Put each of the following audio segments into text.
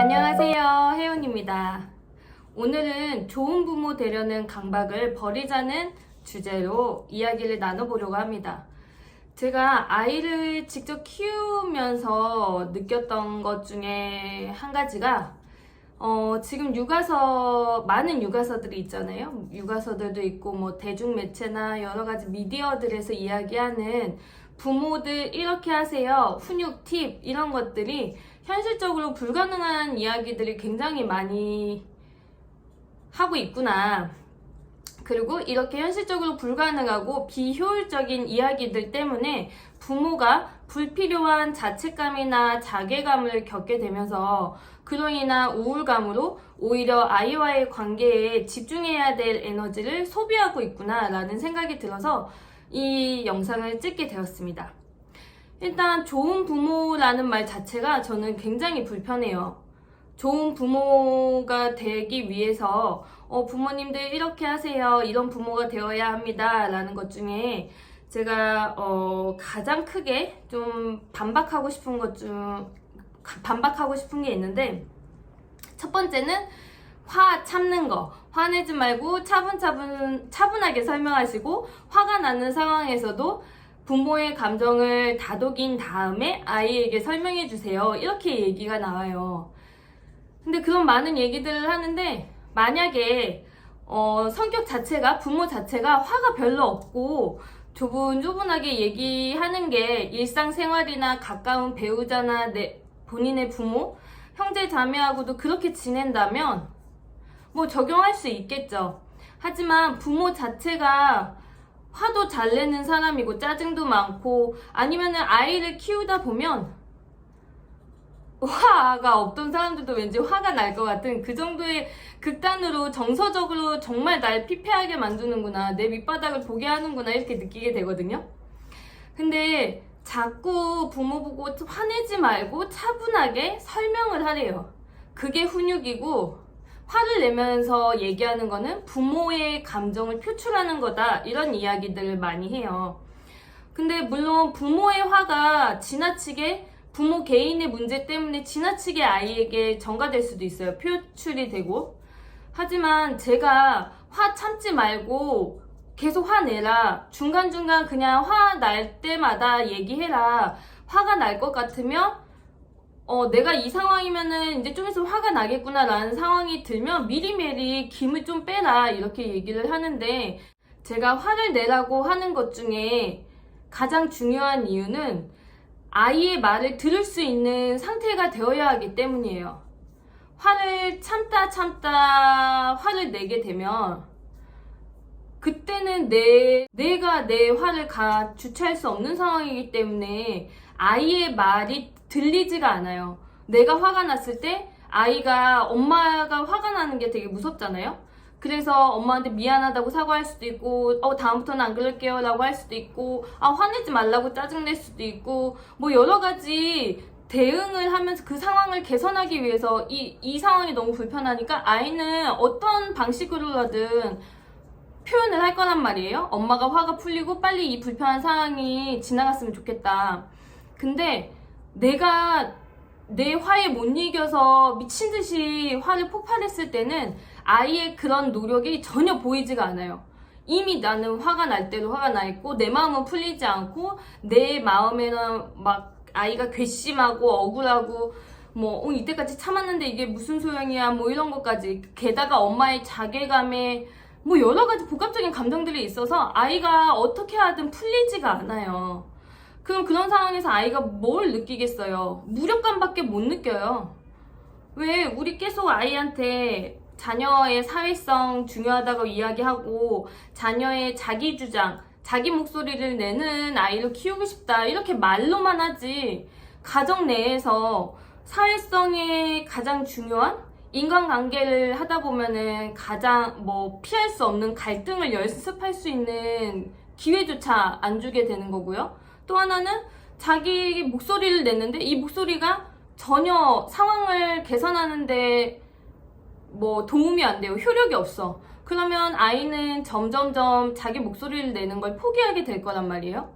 안녕하세요, 혜연입니다. 오늘은 좋은 부모 되려는 강박을 버리자는 주제로 이야기를 나눠보려고 합니다. 제가 아이를 직접 키우면서 느꼈던 것 중에 한 가지가 지금 많은 육아서들이 있잖아요. 육아서들도 있고 뭐 대중매체나 여러 가지 미디어들에서 이야기하는 부모들 이렇게 하세요, 훈육 팁 이런 것들이 현실적으로 불가능한 이야기들이 굉장히 많이 하고 있구나. 그리고 이렇게 현실적으로 불가능하고 비효율적인 이야기들 때문에 부모가 불필요한 자책감이나 자괴감을 겪게 되면서 그로 인한 우울감으로 오히려 아이와의 관계에 집중해야 될 에너지를 소비하고 있구나 라는 생각이 들어서 이 영상을 찍게 되었습니다. 일단 좋은 부모라는 말 자체가 저는 굉장히 불편해요. 좋은 부모가 되기 위해서 부모님들 이렇게 하세요, 이런 부모가 되어야 합니다 라는 것 중에 제가 가장 크게 좀 반박하고 싶은 게 있는데, 첫 번째는 화 참는 거. 화내지 말고 차분하게 설명하시고, 화가 나는 상황에서도 부모의 감정을 다독인 다음에 아이에게 설명해 주세요, 이렇게 얘기가 나와요. 근데 그런 많은 얘기들을 하는데, 만약에 성격 자체가, 부모 자체가 화가 별로 없고 조분조분하게 얘기하는 게 일상생활이나 가까운 배우자나 본인의 부모, 형제 자매하고도 그렇게 지낸다면 뭐 적용할 수 있겠죠. 하지만 부모 자체가 화도 잘 내는 사람이고 짜증도 많고, 아니면은 아이를 키우다 보면 화가 없던 사람들도 왠지 화가 날 것 같은 그 정도의 극단으로 정서적으로 정말 날 피폐하게 만드는구나, 내 밑바닥을 보게 하는구나 이렇게 느끼게 되거든요. 근데 자꾸 부모 보고 화내지 말고 차분하게 설명을 하래요. 그게 훈육이고, 화를 내면서 얘기하는 거는 부모의 감정을 표출하는 거다, 이런 이야기들을 많이 해요. 근데 물론 부모의 화가 지나치게 부모 개인의 문제 때문에 지나치게 아이에게 전가될 수도 있어요. 표출이 되고. 하지만 제가 화 참지 말고 계속 화내라, 중간중간 그냥 화 날 때마다 얘기해라, 화가 날 것 같으면 내가 이 상황이면은 이제 좀 있으면 화가 나겠구나 라는 상황이 들면 미리미리 김을 좀 빼라, 이렇게 얘기를 하는데, 제가 화를 내라고 하는 것 중에 가장 중요한 이유는 아이의 말을 들을 수 있는 상태가 되어야 하기 때문이에요. 화를 참다 화를 내게 되면 그때는 내가 내 화를 주체할 수 없는 상황이기 때문에 아이의 말이 들리지가 않아요. 내가 화가 났을 때 엄마가 화가 나는 게 되게 무섭잖아요. 그래서 엄마한테 미안하다고 사과할 수도 있고, 다음부터는 안 그럴게요 라고 할 수도 있고, 화내지 말라고 짜증낼 수도 있고, 뭐 여러 가지 대응을 하면서 그 상황을 개선하기 위해서 이 상황이 너무 불편하니까 아이는 어떤 방식으로라든 표현을 할 거란 말이에요. 엄마가 화가 풀리고 빨리 이 불편한 상황이 지나갔으면 좋겠다. 근데 내가 내 화에 못 이겨서 미친 듯이 화를 폭발했을 때는 아이의 그런 노력이 전혀 보이지가 않아요. 이미 나는 화가 날 때도 화가 나 있고, 내 마음은 풀리지 않고, 내 마음에는 막 아이가 괘씸하고 억울하고, 뭐 이때까지 참았는데 이게 무슨 소용이야, 뭐 이런 것까지. 게다가 엄마의 자괴감에 뭐 여러 가지 복합적인 감정들이 있어서 아이가 어떻게 하든 풀리지가 않아요. 그럼 그런 상황에서 아이가 뭘 느끼겠어요? 무력감밖에 못 느껴요. 왜 우리 계속 아이한테 자녀의 사회성 중요하다고 이야기하고, 자녀의 자기 주장, 자기 목소리를 내는 아이를 키우고 싶다 이렇게 말로만 하지, 가정 내에서 사회성이 가장 중요한 인간관계를 하다 보면은 가장 피할 수 없는 갈등을 연습할 수 있는 기회조차 안 주게 되는 거고요. 또 하나는 자기 목소리를 냈는데 이 목소리가 전혀 상황을 개선하는데 도움이 안 돼요. 효력이 없어. 그러면 아이는 점점점 자기 목소리를 내는 걸 포기하게 될 거란 말이에요.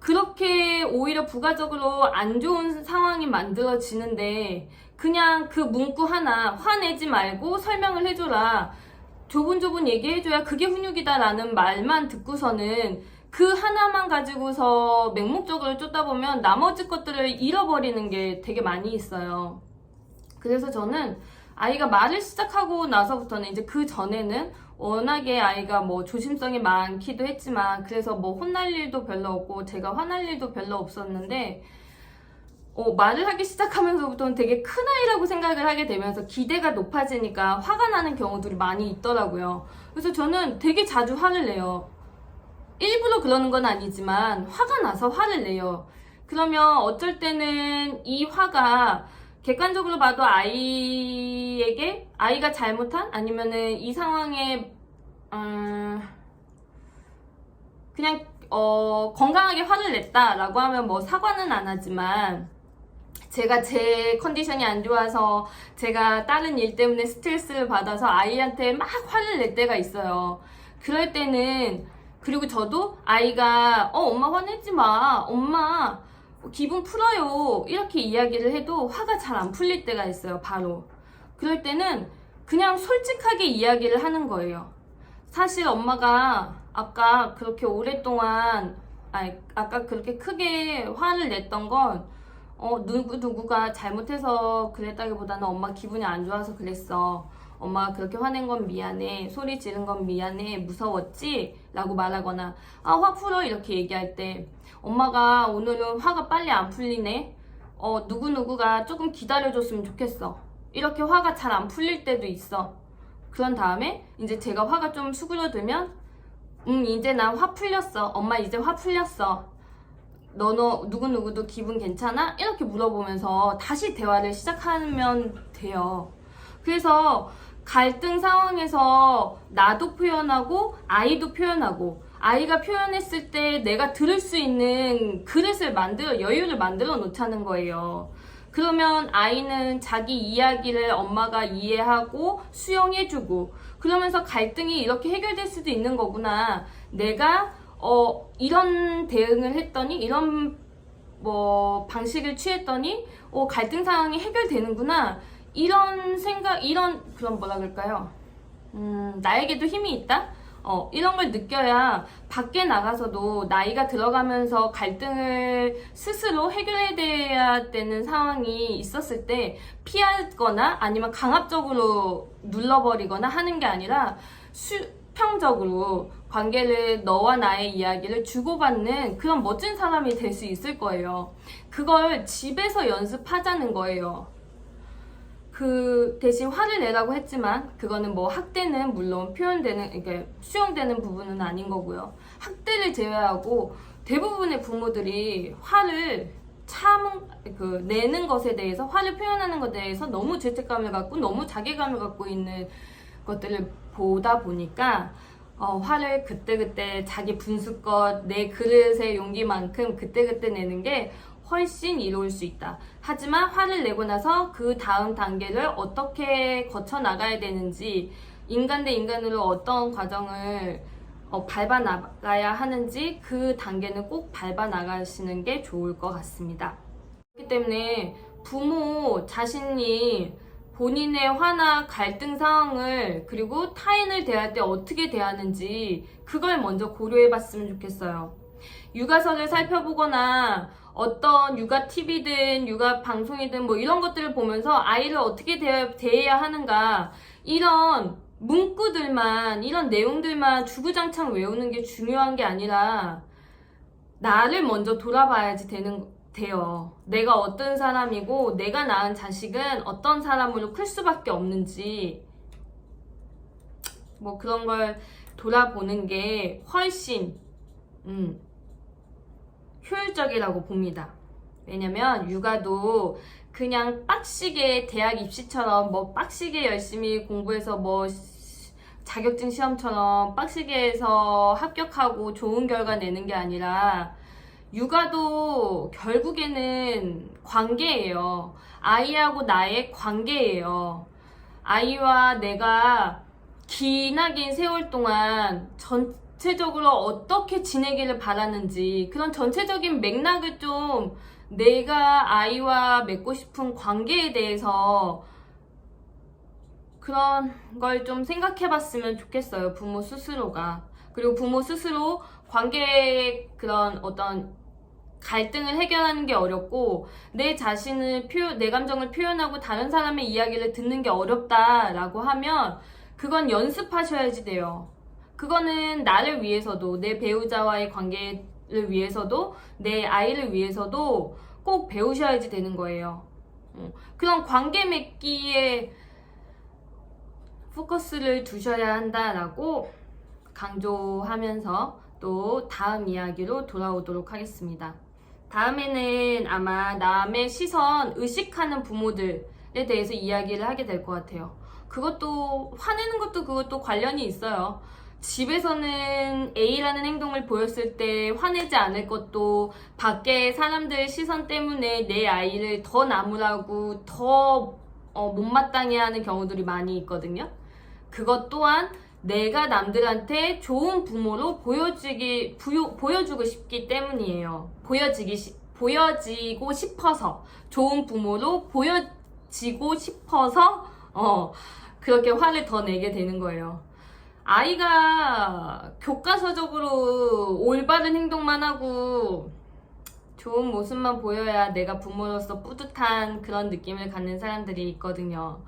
그렇게 오히려 부가적으로 안 좋은 상황이 만들어지는데 그냥 그 문구 하나 화내지 말고 설명을 해줘라. 조분조분 얘기해줘야 그게 훈육이다라는 말만 듣고서는 그 하나만 가지고서 맹목적으로 쫓다 보면 나머지 것들을 잃어버리는 게 되게 많이 있어요. 그래서 저는 아이가 말을 시작하고 나서부터는 이제 그 전에는 워낙에 아이가 뭐 조심성이 많기도 했지만 그래서 뭐 혼날 일도 별로 없고 제가 화날 일도 별로 없었는데 말을 하기 시작하면서부터는 되게 큰 아이라고 생각을 하게 되면서 기대가 높아지니까 화가 나는 경우들이 많이 있더라고요. 그래서 저는 되게 자주 화를 내요. 일부러 그러는 건 아니지만 화가 나서 화를 내요. 그러면 어쩔 때는 이 화가 객관적으로 봐도 아이에게 아이가 잘못한 아니면은 이 상황에 그냥 건강하게 화를 냈다라고 하면 뭐 사과는 안 하지만 제가 제 컨디션이 안 좋아서 제가 다른 일 때문에 스트레스를 받아서 아이한테 막 화를 낼 때가 있어요. 그럴 때는 그리고 저도 아이가 엄마 화내지 마, 엄마 기분 풀어요 이렇게 이야기를 해도 화가 잘 안 풀릴 때가 있어요. 바로 그럴 때는 그냥 솔직하게 이야기를 하는 거예요. 사실 엄마가 아까 그렇게 오랫동안 아까 그렇게 크게 화를 냈던 건 누구가 잘못해서 그랬다기보다는 엄마 기분이 안 좋아서 그랬어. 엄마가 그렇게 화낸 건 미안해. 소리 지른 건 미안해. 무서웠지? 라고 말하거나 화 풀어 이렇게 얘기할 때 엄마가 오늘은 화가 빨리 안 풀리네. 누구가 조금 기다려줬으면 좋겠어. 이렇게 화가 잘 안 풀릴 때도 있어. 그런 다음에 이제 제가 화가 좀 수그러들면 이제 난 화 풀렸어. 엄마 이제 화 풀렸어. 누구도 기분 괜찮아? 이렇게 물어보면서 다시 대화를 시작하면 돼요. 그래서 갈등 상황에서 나도 표현하고 아이도 표현하고 아이가 표현했을 때 내가 들을 수 있는 그릇을 여유를 만들어 놓자는 거예요. 그러면 아이는 자기 이야기를 엄마가 이해하고 수용해주고 그러면서 갈등이 이렇게 해결될 수도 있는 거구나. 내가 이런 대응을 했더니 이런 방식을 취했더니 갈등 상황이 해결되는구나. 이런 생각, 그런 뭐라 그럴까요? 나에게도 힘이 있다? 이런 걸 느껴야 밖에 나가서도 나이가 들어가면서 갈등을 스스로 해결해야 되는 상황이 있었을 때 피하거나 아니면 강압적으로 눌러버리거나 하는 게 아니라 수평적으로 관계를 너와 나의 이야기를 주고받는 그런 멋진 사람이 될 수 있을 거예요. 그걸 집에서 연습하자는 거예요. 그 대신 화를 내라고 했지만 그거는 뭐 학대는 물론 그러니까 수용되는 부분은 아닌 거고요. 학대를 제외하고 대부분의 부모들이 화를 내는 것에 대해서 화를 표현하는 것에 대해서 너무 죄책감을 갖고 너무 자괴감을 갖고 있는 것들을 보다 보니까 화를 그때그때 자기 분수껏 내 그릇의 용기만큼 그때그때 내는 게 훨씬 이로울 수 있다. 하지만 화를 내고 나서 그 다음 단계를 어떻게 거쳐 나가야 되는지 인간 대 인간으로 어떤 과정을 밟아 나가야 하는지 그 단계는 꼭 밟아 나가시는 게 좋을 것 같습니다. 그렇기 때문에 부모 자신이 본인의 화나 갈등 상황을 그리고 타인을 대할 때 어떻게 대하는지 그걸 먼저 고려해 봤으면 좋겠어요. 육아서를 살펴보거나 어떤 육아 팁이든 육아 방송이든 뭐 이런 것들을 보면서 아이를 어떻게 대해야 하는가 이런 문구들만 이런 내용들만 주구장창 외우는 게 중요한 게 아니라 나를 먼저 돌아봐야지 돼요. 내가 어떤 사람이고 내가 낳은 자식은 어떤 사람으로 클 수밖에 없는지 뭐 그런 걸 돌아보는 게 훨씬 효율적이라고 봅니다. 왜냐면 육아도 그냥 빡시게 대학 입시처럼 뭐 빡시게 열심히 공부해서 뭐 자격증 시험처럼 빡시게 해서 합격하고 좋은 결과 내는 게 아니라 육아도 결국에는 관계예요. 아이하고 나의 관계예요. 아이와 내가 기나긴 세월 동안 구체적으로 어떻게 지내기를 바라는지 그런 전체적인 맥락을 좀 내가 아이와 맺고 싶은 관계에 대해서 그런 걸 좀 생각해 봤으면 좋겠어요. 부모 스스로가. 그리고 부모 스스로 관계의 그런 어떤 갈등을 해결하는 게 어렵고 내 자신을 내 감정을 표현하고 다른 사람의 이야기를 듣는 게 어렵다라고 하면 그건 연습하셔야지 돼요. 그거는 나를 위해서도 내 배우자와의 관계를 위해서도 내 아이를 위해서도 꼭 배우셔야지 되는 거예요. 그런 관계 맺기에 포커스를 두셔야 한다라고 강조하면서 또 다음 이야기로 돌아오도록 하겠습니다. 다음에는 아마 남의 시선 의식하는 부모들에 대해서 이야기를 하게 될 것 같아요. 그것도 화내는 것도 그것도 관련이 있어요. 집에서는 A라는 행동을 보였을 때 화내지 않을 것도 밖에 사람들 시선 때문에 내 아이를 더 나무라고 더 못마땅해 하는 경우들이 많이 있거든요. 그것 또한 내가 남들한테 좋은 부모로 보여주고 싶기 때문이에요. 보여지고 싶어서, 좋은 부모로 보여지고 싶어서, 그렇게 화를 더 내게 되는 거예요. 아이가 교과서적으로 올바른 행동만 하고 좋은 모습만 보여야 내가 부모로서 뿌듯한 그런 느낌을 갖는 사람들이 있거든요.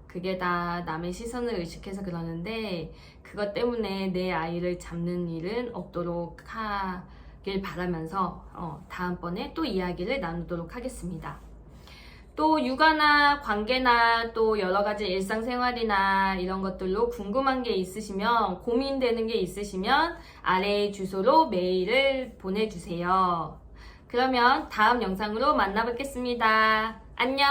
그게 다 남의 시선을 의식해서 그러는데 그것 때문에 내 아이를 잡는 일은 없도록 하길 바라면서 다음번에 또 이야기를 나누도록 하겠습니다. 또 육아나 관계나 또 여러가지 일상생활이나 이런 것들로 궁금한 게 있으시면 고민되는 게 있으시면 아래 주소로 메일을 보내주세요. 그러면 다음 영상으로 만나 뵙겠습니다. 안녕.